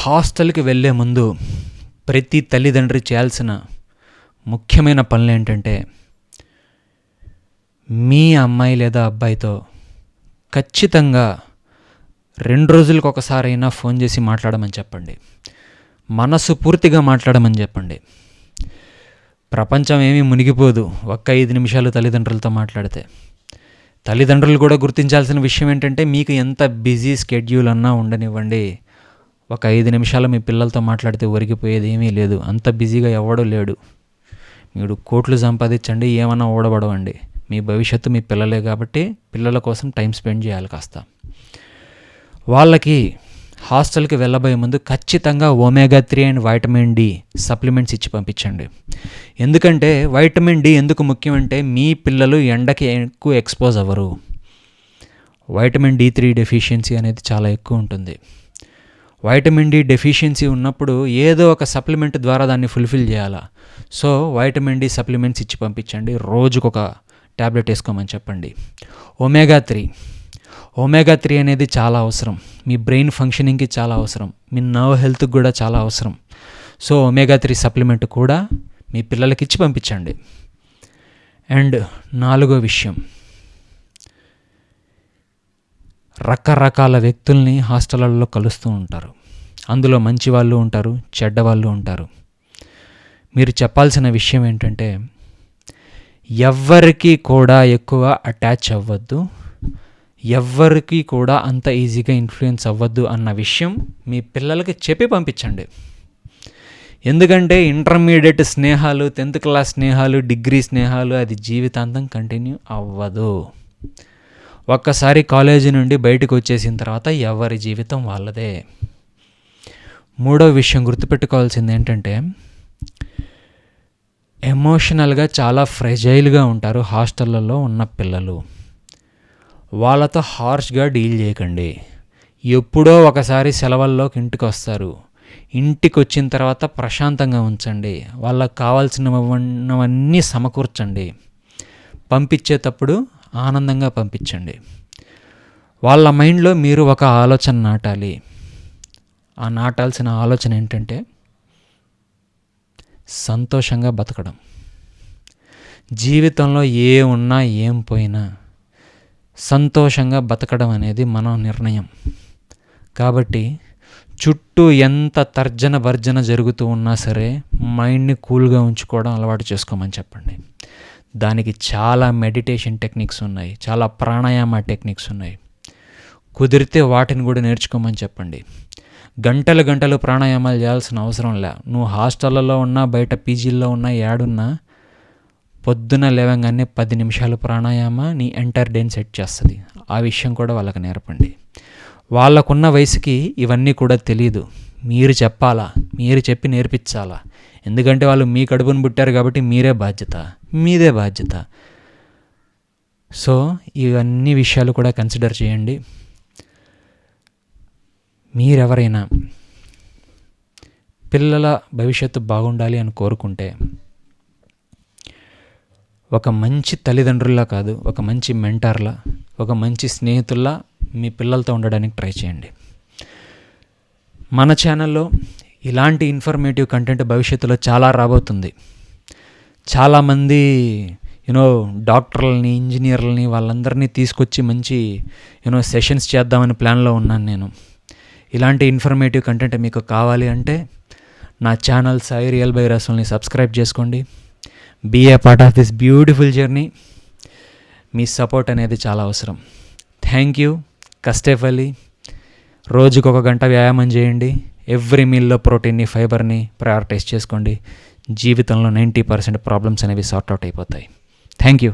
హాస్టల్కి వెళ్ళే ముందు ప్రతి తల్లిదండ్రి చేయాల్సిన ముఖ్యమైన పనులు ఏంటంటే, మీ అమ్మాయి లేదా అబ్బాయితో ఖచ్చితంగా 2 రోజులకు ఒకసారైనా ఫోన్ చేసి మాట్లాడమని చెప్పండి. మనసు పూర్తిగా మాట్లాడమని చెప్పండి. ప్రపంచం ఏమీ మునిగిపోదు ఒక్క 5 నిమిషాలు తల్లిదండ్రులతో మాట్లాడితే. తల్లిదండ్రులు కూడా గుర్తించాల్సిన విషయం ఏంటంటే, మీకు ఎంత బిజీ స్కెడ్యూల్ అన్నా ఉండనివ్వండి, ఒక 5 నిమిషాలు మీ పిల్లలతో మాట్లాడితే ఒరిగిపోయేది ఏమీ లేదు. అంత బిజీగా ఎవడూ లేడు. మీరు కోట్లు సంపాదించండి, ఏమన్నా ఓడబడవండి. మీ భవిష్యత్తు మీ పిల్లలే కాబట్టి పిల్లల కోసం టైం స్పెండ్ చేయాలి కాస్త. వాళ్ళకి హాస్టల్కి వెళ్ళబోయే ముందు ఖచ్చితంగా omega 3 and vitamin D supplements ఇచ్చి పంపించండి. ఎందుకంటే వైటమిన్ డి ఎందుకు ముఖ్యం అంటే, మీ పిల్లలు ఎండకి ఎక్కువ ఎక్స్పోజ్ అవ్వరు. వైటమిన్ D3 డెఫిషియన్సీ అనేది చాలా ఎక్కువ ఉంటుంది. వైటమిన్ డి డెఫిషియన్సీ ఉన్నప్పుడు ఏదో ఒక సప్లిమెంట్ ద్వారా దాన్ని ఫుల్ఫిల్ చేయాలా. సో వైటమిన్ డి సప్లిమెంట్స్ ఇచ్చి పంపించండి. రోజుకొక ట్యాబ్లెట్ వేసుకోమని చెప్పండి. ఒమేగా 3 అనేది చాలా అవసరం. మీ బ్రెయిన్ ఫంక్షనింగ్కి చాలా అవసరం. మీ నర్వ్ హెల్త్కి కూడా చాలా అవసరం. సో ఒమేగా 3 సప్లిమెంట్ కూడా మీ పిల్లలకి ఇచ్చి పంపించండి. అండ్ 4వ విషయం, రకరకాల వ్యక్తుల్ని హాస్టళ్ళల్లో కలుస్తూ ఉంటారు. అందులో మంచి వాళ్ళు ఉంటారు, చెడ్డవాళ్ళు ఉంటారు. మీరు చెప్పాల్సిన విషయం ఏంటంటే, ఎవ్వరికీ కూడా ఎక్కువ అటాచ్ అవ్వద్దు, ఎవ్వరికి కూడా అంత ఈజీగా ఇన్ఫ్లుయెన్స్ అవ్వద్దు అన్న విషయం మీ పిల్లలకి చెప్పి పంపించండి. ఎందుకంటే ఇంటర్మీడియట్ స్నేహాలు, 10th క్లాస్ స్నేహాలు, డిగ్రీ స్నేహాలు అది జీవితాంతం కంటిన్యూ అవ్వదు. ఒక్కసారి కాలేజీ నుండి బయటకు వచ్చేసిన తర్వాత ఎవరి జీవితం వాళ్ళదే. 3వ విషయం గుర్తుపెట్టుకోవాల్సింది ఏంటంటే, ఎమోషనల్గా చాలా ఫ్రెజైల్గా ఉంటారు హాస్టళ్ళల్లో ఉన్న పిల్లలు. వాళ్ళతో హార్ష్గా డీల్ చేయకండి. ఎప్పుడో ఒకసారి సెలవుల్లోకి ఇంటికి వస్తారు. ఇంటికి వచ్చిన తర్వాత ప్రశాంతంగా ఉంచండి. వాళ్ళకి కావాల్సినవన్నీ సమకూర్చండి. పంపించేటప్పుడు ఆనందంగా పంపించండి. వాళ్ళ మైండ్లో మీరు ఒక ఆలోచన నాటాలి. ఆ నాటాల్సిన ఆలోచన ఏంటంటే, సంతోషంగా బతకడం. జీవితంలో ఏ ఉన్నా ఏం పోయినా సంతోషంగా బతకడం అనేది మన నిర్ణయం. కాబట్టి చుట్టూ ఎంత తర్జన భర్జన జరుగుతూ ఉన్నా సరే మైండ్ని కూల్గా ఉంచుకోవడం అలవాటు చేసుకోమని చెప్పండి. దానికి చాలా మెడిటేషన్ టెక్నిక్స్ ఉన్నాయి, చాలా ప్రాణాయామ టెక్నిక్స్ ఉన్నాయి. కుదిరితే వాటిని కూడా నేర్చుకోమని చెప్పండి. గంటలు ప్రాణాయామాలు చేయాల్సిన అవసరం లే. నువ్వు హాస్టళ్ళలో ఉన్నా, బయట పీజీల్లో ఉన్నా, ఏడున్నా, పొద్దున లేవగానే 10 నిమిషాలు ప్రాణాయామ నీ ఎంటైర్ డేని సెట్ చేస్తుంది. ఆ విషయం కూడా వాళ్ళకి నేర్పండి. వాళ్ళకున్న వయసుకి ఇవన్నీ కూడా తెలీదు. మీరు చెప్పాలా, మీరు చెప్పి నేర్పించాలా. ఎందుకంటే వాళ్ళు మీ కడుపును పుట్టారు కాబట్టి మీదే బాధ్యత. సో ఇవన్నీ విషయాలు కూడా కన్సిడర్ చేయండి. మీరెవరైనా పిల్లల భవిష్యత్తు బాగుండాలి అని కోరుకుంటే, ఒక మంచి తల్లిదండ్రుల్లా కాదు, ఒక మంచి మెంటార్లా, ఒక మంచి స్నేహితుల్లా మీ పిల్లలతో ఉండడానికి ట్రై చేయండి. మన ఛానల్లో ఇలాంటి ఇన్ఫర్మేటివ్ కంటెంట్ భవిష్యత్తులో చాలా రాబోతుంది. చాలామంది డాక్టర్లని, ఇంజనీర్లని వాళ్ళందరినీ తీసుకొచ్చి మంచి సెషన్స్ చేద్దామని ప్లాన్లో ఉన్నాను నేను. ఇలాంటి ఇన్ఫర్మేటివ్ కంటెంట్ మీకు కావాలి అంటే నా ఛానల్ సాయి రియల్ బై రసూల్ని సబ్స్క్రైబ్ చేసుకోండి. Be a part of this beautiful journey. మీ సపోర్ట్ అనేది చాలా అవసరం. Thank you. కష్టేఫలి. రోజుకు 1 గంట వ్యాయామం చేయండి. ఎవ్రీ మీల్లో ప్రోటీన్ని, ఫైబర్ని ప్రయారిటైజ్ చేసుకోండి. జీవితంలో 90% ప్రాబ్లమ్స్ అనేవి సార్ట్ అవుట్ అయిపోతాయి. Thank you.